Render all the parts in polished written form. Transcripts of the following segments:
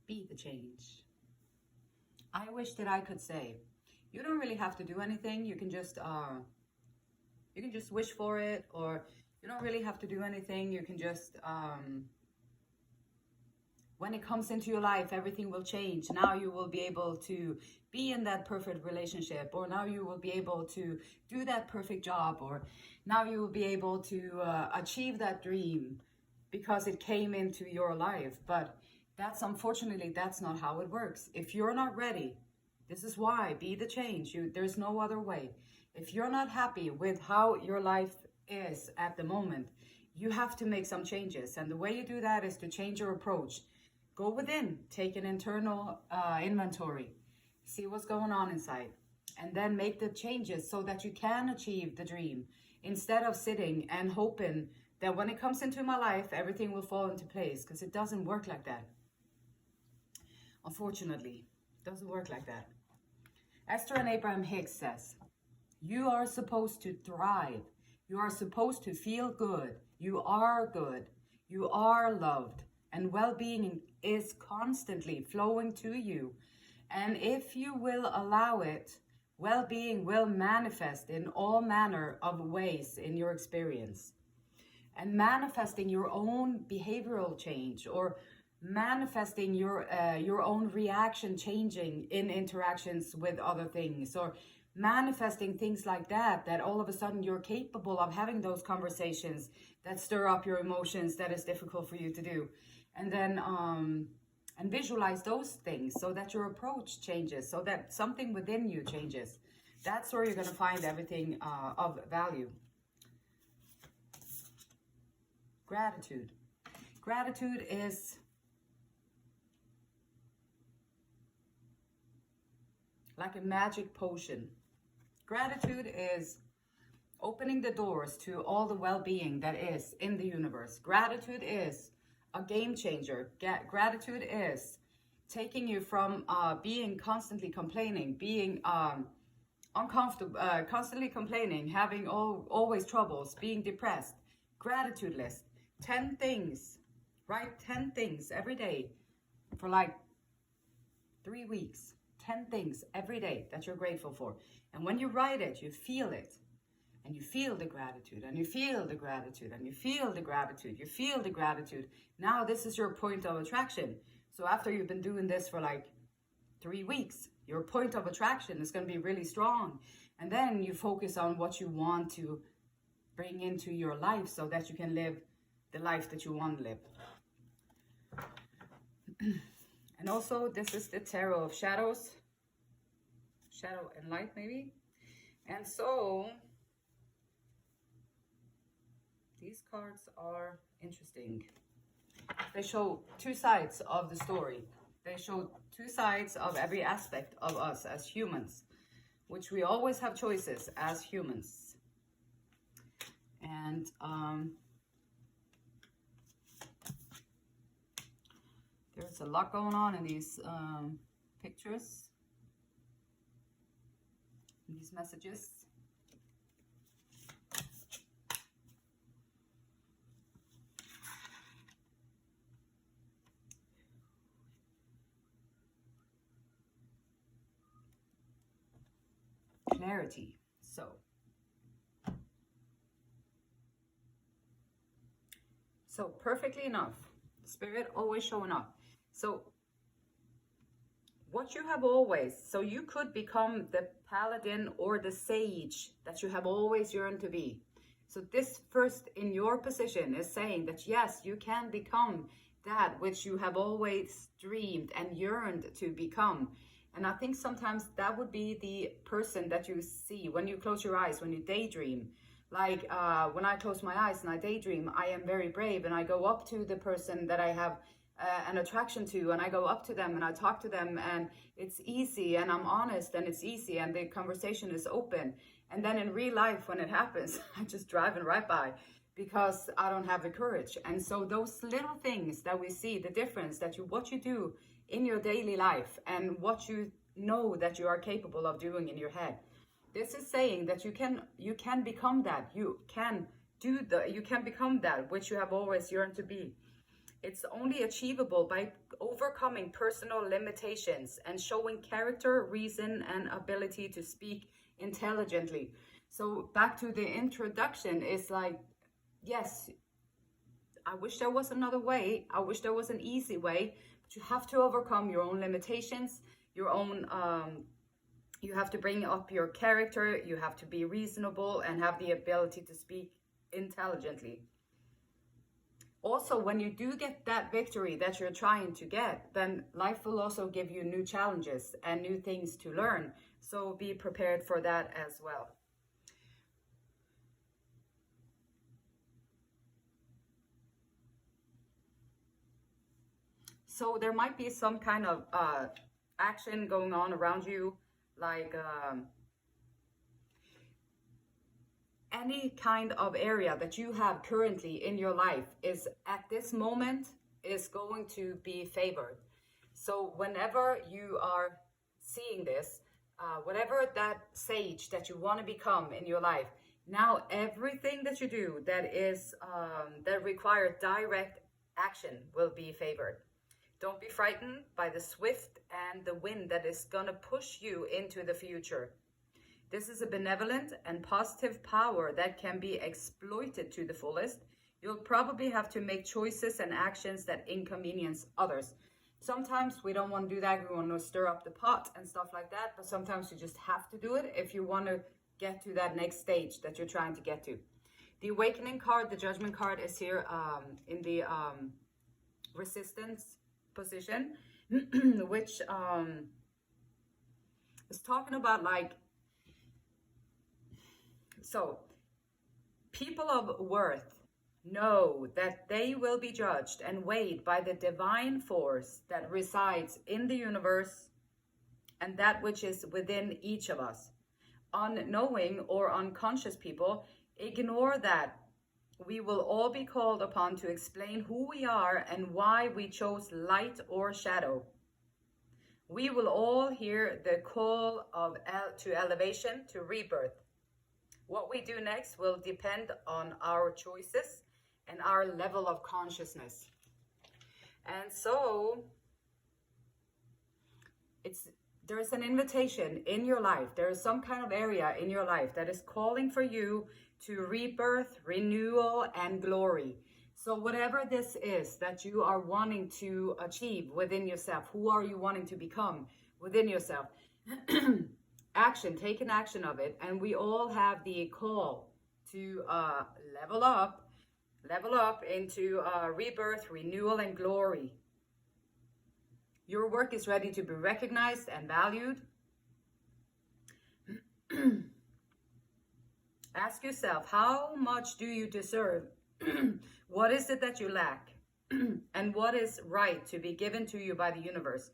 Be the change. I wish that I could say, you don't really have to do anything. You can just wish for it, or you don't really have to do anything. You can just when it comes into your life, everything will change. Now you will be able to be in that perfect relationship, or now you will be able to do that perfect job, or now you will be able to achieve that dream because it came into your life. But unfortunately, that's not how it works. If you're not ready, this is why, be the change. There's no other way. If you're not happy with how your life is at the moment, you have to make some changes. And the way you do that is to change your approach. Go within, take an internal inventory, see what's going on inside, and then make the changes so that you can achieve the dream, instead of sitting and hoping that when it comes into my life, everything will fall into place, because it doesn't work like that. Unfortunately, it doesn't work like that. Esther and Abraham Hicks says, you are supposed to thrive. You are supposed to feel good. You are good. You are loved. And well-being is constantly flowing to you. And if you will allow it, well-being will manifest in all manner of ways in your experience. And manifesting your own behavioral change, or manifesting your own reaction changing in interactions with other things, or manifesting things like that, that all of a sudden you're capable of having those conversations that stir up your emotions that is difficult for you to do. And then and visualize those things so that your approach changes, so that something within you changes. That's where you're going to find everything of value. Gratitude. Gratitude is like a magic potion. Gratitude is opening the doors to all the well-being that is in the universe. Gratitude is a game changer. Gratitude is taking you from being constantly complaining, being uncomfortable, constantly complaining, having always troubles, being depressed. Gratitude list. 10 things. Write 10 things every day for like 3 weeks. 10 things every day that you're grateful for. And when you write it, you feel it. And you feel the gratitude, and you feel the gratitude, and you feel the gratitude, you feel the gratitude. Now this is your point of attraction. So after you've been doing this for like 3 weeks, your point of attraction is going to be really strong. And then you focus on what you want to bring into your life so that you can live the life that you want to live. And also, this is the Tarot of Shadows. Shadow and light, maybe. And so these cards are interesting. They show two sides of the story. They show two sides of every aspect of us as humans, which we always have choices as humans. And there's a lot going on in these pictures, in these messages. Clarity. So perfectly enough, Spirit always showing up. So what you have always, so you could become the paladin or the sage that you have always yearned to be. So this first in your position is saying that yes, you can become that which you have always dreamed and yearned to become. And I think sometimes that would be the person that you see when you close your eyes, when you daydream. Like when I close my eyes and I daydream, I am very brave and I go up to the person that I have an attraction to, and I go up to them and I talk to them, and it's easy and I'm honest and it's easy and the conversation is open. And then in real life, when it happens, I'm just driving right by because I don't have the courage. And so those little things that we see, the difference that what you do in your daily life and what you know that you are capable of doing in your head. This is saying that you can become that. You can become that which you have always yearned to be. It's only achievable by overcoming personal limitations and showing character, reason, and ability to speak intelligently. So back to the introduction, it's like, yes, I wish there was another way. I wish there was an easy way, but you have to overcome your own limitations, your own, you have to bring up your character, you have to be reasonable and have the ability to speak intelligently. Also, when you do get that victory that you're trying to get, then life will also give you new challenges and new things to learn. So be prepared for that as well. So there might be some kind of action going on around you, like any kind of area that you have currently in your life is at this moment is going to be favored. So whenever you are seeing this, whatever that sage that you want to become in your life, now everything that you do that is that requires direct action will be favored. Don't be frightened by the swift and the wind that is going to push you into the future. This is a benevolent and positive power that can be exploited to the fullest. You'll probably have to make choices and actions that inconvenience others. Sometimes we don't want to do that. We want to stir up the pot and stuff like that. But sometimes you just have to do it if you want to get to that next stage that you're trying to get to. The awakening card, the judgment card, is here in the resistance position, which is talking about like, so people of worth know that they will be judged and weighed by the divine force that resides in the universe and that which is within each of us. Unknowing or unconscious people ignore that. We will all be called upon to explain who we are and why we chose light or shadow. We will all hear the call to elevation, to rebirth. What we do next will depend on our choices and our level of consciousness. And so there's an invitation in your life. There is some kind of area in your life that is calling for you to rebirth, renewal, and glory. So whatever this is that you are wanting to achieve within yourself, who are you wanting to become within yourself? Action, take an action of it. And we all have the call to level up into rebirth, renewal, and glory. Your work is ready to be recognized and valued. Ask yourself, how much do you deserve? What is it that you lack? And what is right to be given to you by the universe?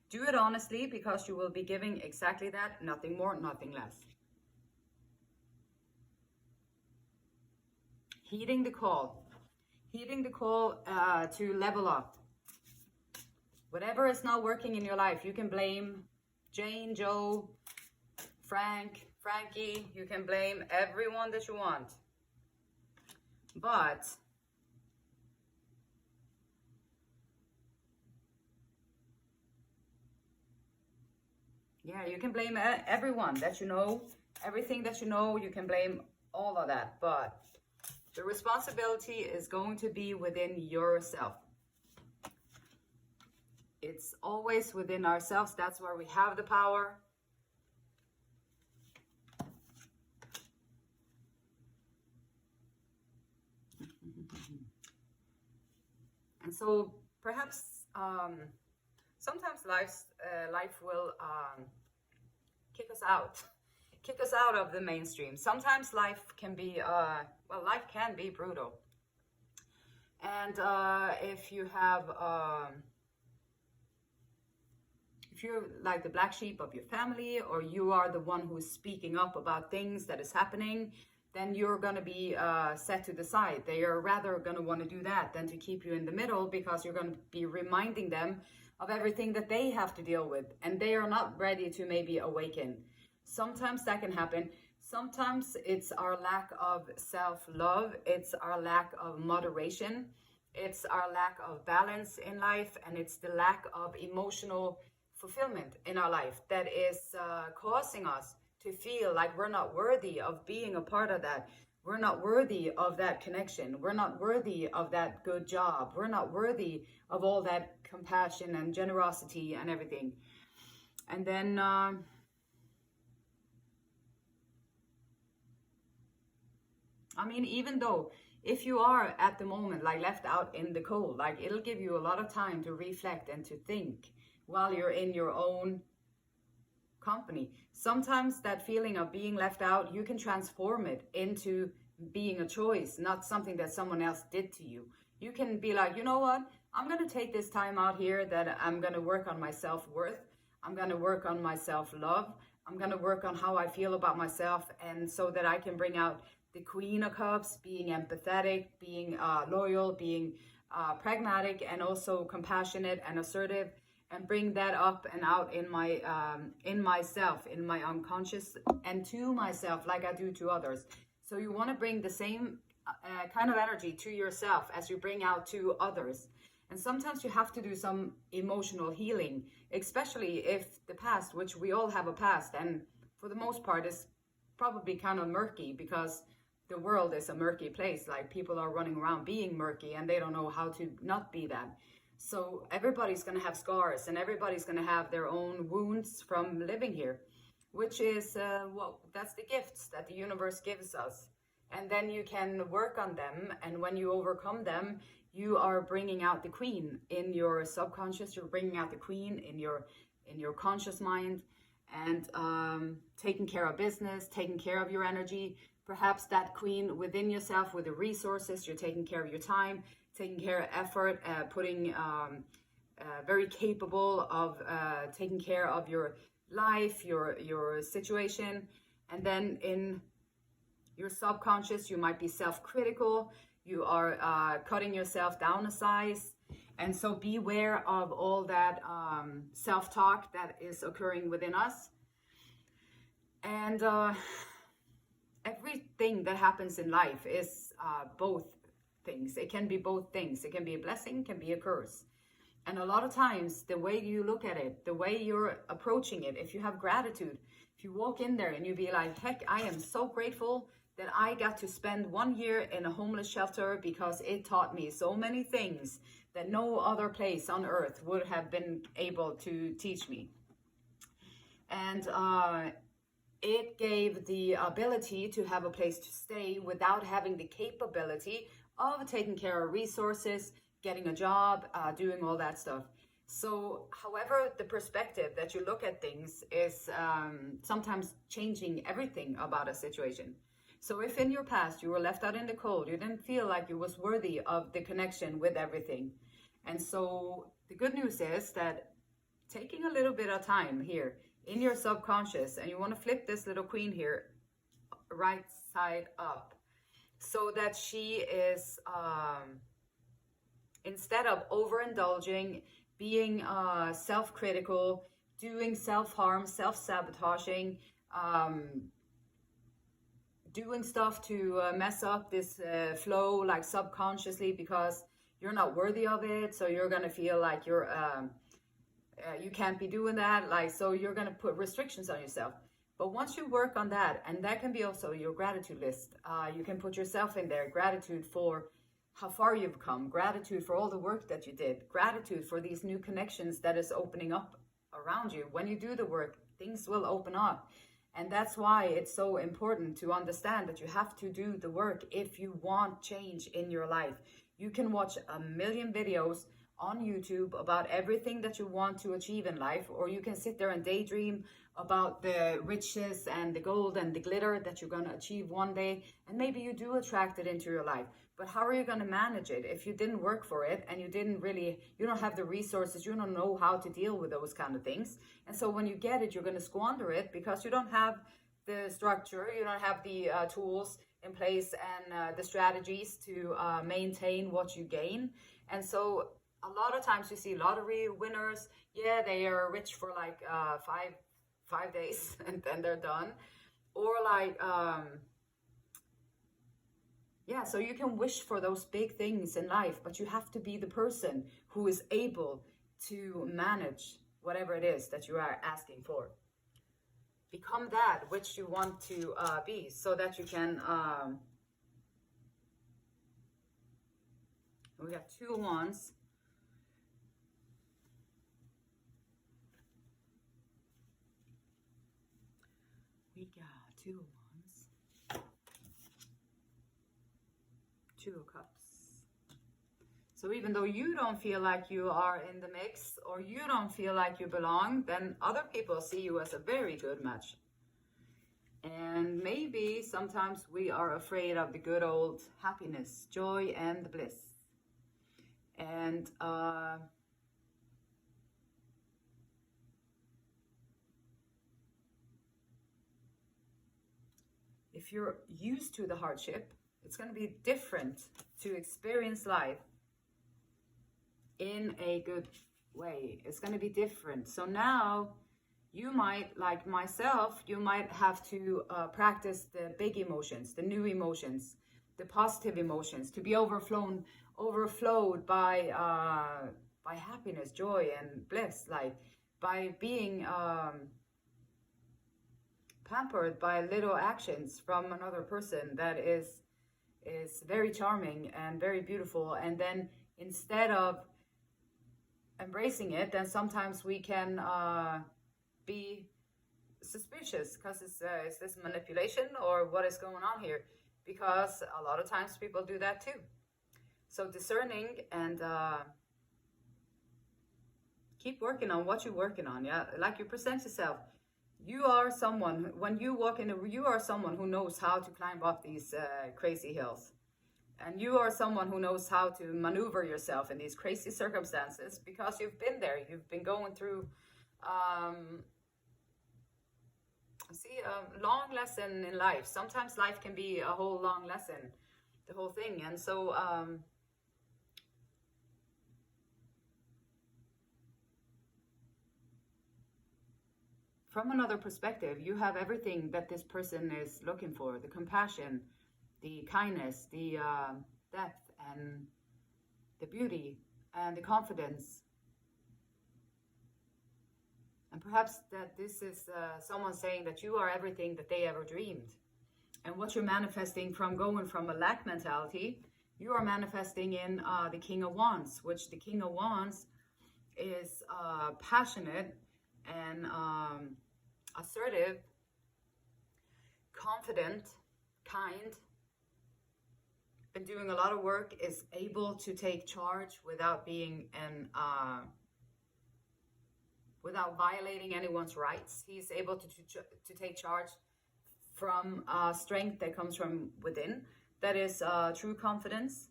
Do it honestly, because you will be giving exactly that, nothing more, nothing less. Heeding the call to level up. Whatever is not working in your life, you can blame Jane, Joe, Frankie, you can blame everyone that you want. But yeah, you can blame everyone that you know, everything that you know, you can blame all of that. But the responsibility is going to be within yourself. It's always within ourselves. That's where we have the power. And so perhaps sometimes life will kick us out of the mainstream. Sometimes life can be life can be brutal. And if you have if you're like the black sheep of your family, or you are the one who's speaking up about things that is happening, then you're going to be set to the side. They are rather going to want to do that than to keep you in the middle, because you're going to be reminding them of everything that they have to deal with, and they are not ready to maybe awaken. Sometimes that can happen. Sometimes it's our lack of self-love. It's our lack of moderation. It's our lack of balance in life, and it's the lack of emotional fulfillment in our life that is causing us to feel like we're not worthy of being a part of that. We're not worthy of that connection. We're not worthy of that good job. We're not worthy of all that compassion and generosity and everything. And then I mean, even though if you are at the moment like left out in the cold, like it'll give you a lot of time to reflect and to think while you're in your own company. Sometimes that feeling of being left out, you can transform it into being a choice, not something that someone else did to you. You can be like, you know what? I'm going to take this time out here that I'm going to work on my self-worth. I'm going to work on my self-love. I'm going to work on how I feel about myself, and so that I can bring out the Queen of Cups, being empathetic, being loyal, being pragmatic, and also compassionate and assertive, and bring that up and out in my in myself, in my unconscious, and to myself like I do to others. So you want to bring the same kind of energy to yourself as you bring out to others. And sometimes you have to do some emotional healing, especially if the past, which we all have a past, and for the most part is probably kind of murky, because the world is a murky place. Like, people are running around being murky and they don't know how to not be that. So everybody's going to have scars, and everybody's going to have their own wounds from living here, which is, well, that's the gifts that the universe gives us. And then you can work on them. And when you overcome them, you are bringing out the queen in your subconscious. You're bringing out the queen in your conscious mind, and taking care of business, taking care of your energy. Perhaps that queen within yourself with the resources. You're taking care of your time, taking care of effort, putting very capable of taking care of your life, your situation. And then in your subconscious, you might be self-critical. You are cutting yourself down a size. And so beware of all that self-talk that is occurring within us. And everything that happens in life is both things. It can be both things. It can be a blessing, can be a curse. And a lot of times, the way you look at it, the way you're approaching it, if you have gratitude, if you walk in there and you be like, heck, I am so grateful that I got to spend 1 year in a homeless shelter, because it taught me so many things that no other place on earth would have been able to teach me. And it gave the ability to have a place to stay without having the capability of taking care of resources, getting a job, doing all that stuff. So, however, the perspective that you look at things is sometimes changing everything about a situation. So if in your past you were left out in the cold, you didn't feel like you was worthy of the connection with everything. And so the good news is that taking a little bit of time here in your subconscious, and you want to flip this little queen here right side up, so that she is, instead of overindulging, being self-critical, doing self-harm, self-sabotaging, doing stuff to mess up this flow, like subconsciously, because you're not worthy of it. So you're going to feel like you're you can't be doing that, like, so you're going to put restrictions on yourself. But once you work on that, and that can be also your gratitude list, you can put yourself in there. Gratitude for how far you've come, gratitude for all the work that you did, gratitude for these new connections that is opening up around you. When you do the work, things will open up. And that's why it's so important to understand that you have to do the work if you want change in your life. You can watch a million videos on YouTube about everything that you want to achieve in life, or you can sit there and daydream about the riches and the gold and the glitter that you're going to achieve one day, and maybe you do attract it into your life. But how are you going to manage it if you didn't work for it, and you don't have the resources, you don't know how to deal with those kind of things? And so when you get it, you're going to squander it because you don't have the structure, you don't have the tools in place, and the strategies to maintain what you gain. And so a lot of times you see lottery winners, yeah, they are rich for like 5 days and then they're done. Or like Yeah, so you can wish for those big things in life, but you have to be the person who is able to manage whatever it is that you are asking for. Become that which you want to be, so that you can. We got 2 wands. We got 2 wands. 2 of cups. So even though you don't feel like you are in the mix, or you don't feel like you belong, then other people see you as a very good match. And maybe sometimes we are afraid of the good old happiness, joy, and bliss. And if you're used to the hardship, it's going to be different to experience life in a good way. It's going to be different. So now you might, like myself, you might have to practice the big emotions, the new emotions, the positive emotions, to be overflowed by happiness, joy, and bliss, like by being pampered by little actions from another person that is very charming and very beautiful. And then instead of embracing it, then sometimes we can be suspicious, because is this manipulation or what is going on here? Because a lot of times people do that too. So discerning and keep working on what you're working on. Yeah, like you present yourself. You are someone, when you walk in, you are someone who knows how to climb up these crazy hills. And you are someone who knows how to maneuver yourself in these crazy circumstances, because you've been there. You've been going through, a long lesson in life. Sometimes life can be a whole long lesson, the whole thing. And so, from another perspective, you have everything that this person is looking for: the compassion, the kindness, the depth, and the beauty, and the confidence. And perhaps that this is someone saying that you are everything that they ever dreamed. And what you're manifesting from going from a lack mentality, you are manifesting in the King of Wands, which the King of Wands is passionate and assertive, confident, kind, been doing a lot of work, is able to take charge without being without violating anyone's rights. He's able to take charge from strength that comes from within. That is true confidence.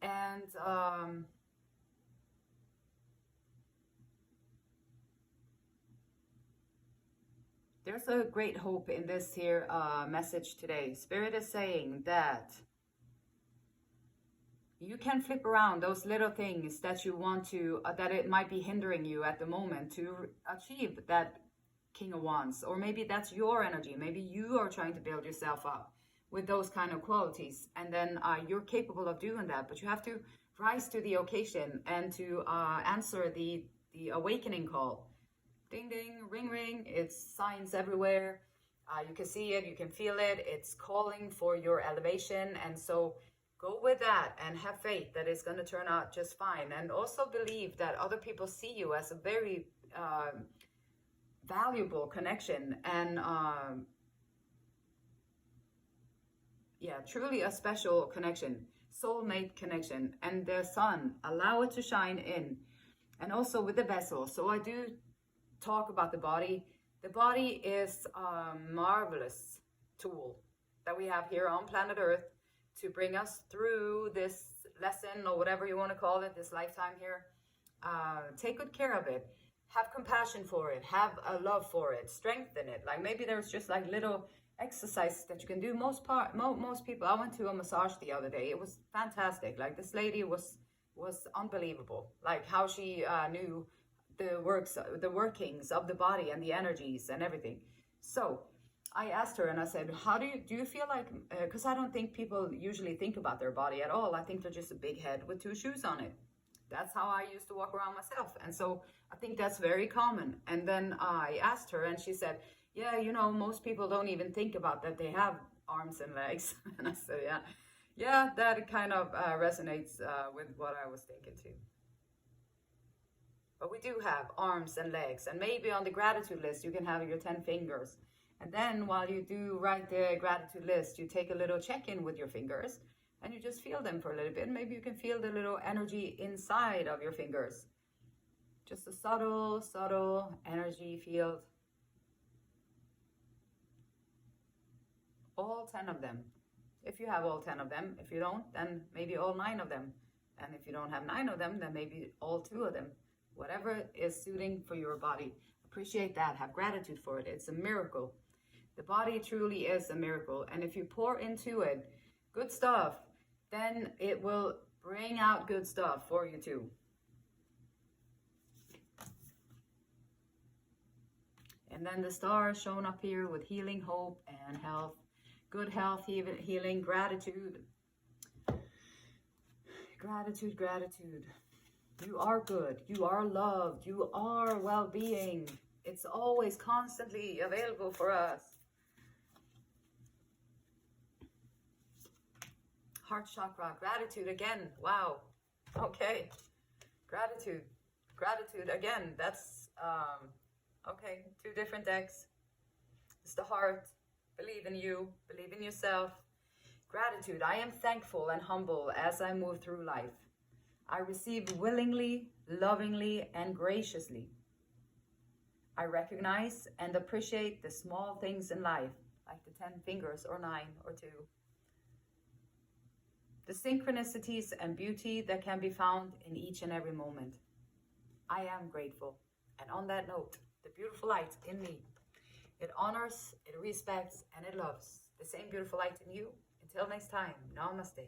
And there's a great hope in this here message today. Spirit is saying that you can flip around those little things that you want to, that it might be hindering you at the moment to achieve that King of Wands. Or maybe that's your energy. Maybe you are trying to build yourself up with those kind of qualities. And then you're capable of doing that. But you have to rise to the occasion and to answer the awakening call. Ding, ding, ring, ring. It's signs everywhere. You can see it. You can feel it. It's calling for your elevation. And so go with that and have faith that it's going to turn out just fine. And also believe that other people see you as a very valuable connection, and truly a special connection, soulmate connection. And the sun, allow it to shine in. And also with the vessel. So I do talk about the body. The body is a marvelous tool that we have here on planet Earth to bring us through this lesson, or whatever you want to call it, this lifetime here. Take good care of it. Have compassion for it. Have a love for it. Strengthen it. Like maybe there's just like little exercises that you can do. Most people. I went to a massage the other day. It was fantastic. Like this lady was unbelievable. Like how she knew the workings of the body and the energies and everything. So I asked her and I said, how do you feel like, because I don't think people usually think about their body at all. I think they're just a big head with two shoes on it. That's how I used to walk around myself. And so I think that's very common. And then I asked her and she said, yeah, you know, most people don't even think about that they have arms and legs. And I said, yeah, yeah, that kind of resonates with what I was thinking too. But we do have arms and legs. And maybe on the gratitude list, you can have your 10 fingers. And then while you do write the gratitude list, you take a little check-in with your fingers and you just feel them for a little bit. Maybe you can feel the little energy inside of your fingers. Just a subtle, subtle energy field. All 10 of them. If you have all 10 of them. If you don't, then maybe all 9 of them. And if you don't have 9 of them, then maybe all 2 of them. Whatever is suiting for your body. Appreciate that. Have gratitude for it. It's a miracle. The body truly is a miracle. And if you pour into it good stuff, then it will bring out good stuff for you too. And then the stars shown up here with healing, hope, and health. Good health, healing, gratitude. Gratitude, gratitude. You are good. You are loved. You are well-being. It's always constantly available for us. Heart chakra, gratitude again. Wow. Okay. Gratitude. Gratitude again. That's, okay, 2 different decks. It's the heart. Believe in you. Believe in yourself. Gratitude. I am thankful and humble as I move through life. I receive willingly, lovingly, and graciously. I recognize and appreciate the small things in life, like the 10 fingers or 9 or 2. The synchronicities and beauty that can be found in each and every moment. I am grateful. And on that note, the beautiful light in me, it honors, it respects, and it loves the same beautiful light in you. Until next time, namaste.